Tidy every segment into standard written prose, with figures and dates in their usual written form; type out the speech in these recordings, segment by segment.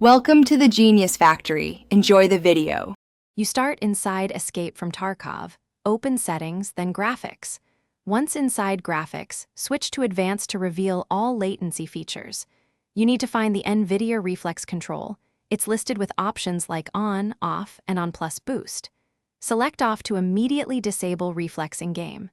Welcome to the Genius Factory. Enjoy the video. You start inside Escape from Tarkov, open Settings, then Graphics. Once inside Graphics, switch to Advanced to reveal all latency features. You need to find the NVIDIA Reflex control. It's listed with options like On, Off, and On Plus Boost. Select Off to immediately disable Reflex in-game.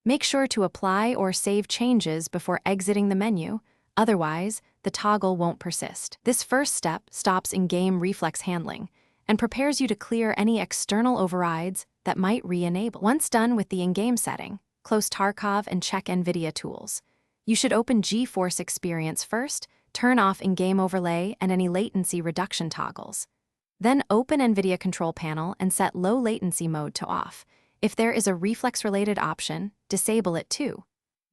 Make sure to apply or save changes before exiting the menu, otherwise, the toggle won't persist. This first step stops in-game reflex handling and prepares you to clear any external overrides that might re-enable. Once done with the in-game setting, close Tarkov and check NVIDIA tools. You should open GeForce Experience first, turn off in-game overlay and any latency reduction toggles. Then open NVIDIA Control Panel and set low latency mode to off. If there is a reflex-related option, disable it too.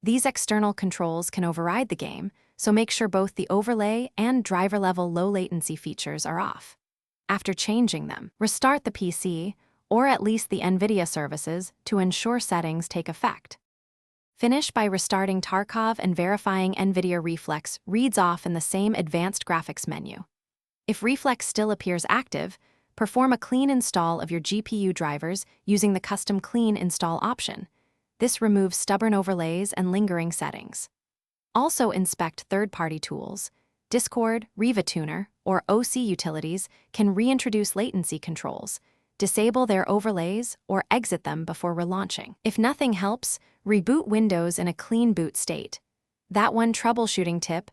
These external controls can override the game, so make sure both the overlay and driver-level low-latency features are off. After changing them, restart the PC, or at least the NVIDIA services, to ensure settings take effect. Finish by restarting Tarkov and verifying NVIDIA Reflex reads off in the same Advanced Graphics menu. If Reflex still appears active, perform a clean install of your GPU drivers using the Custom Clean Install option. This removes stubborn overlays and lingering settings. Also inspect third-party tools. Discord, Riva Tuner, or OC utilities can reintroduce latency controls, disable their overlays, or exit them before relaunching. If nothing helps, reboot Windows in a clean boot state. That one troubleshooting tip.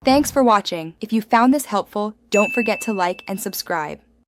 Thanks for watching. If you found this helpful, don't forget to like and subscribe.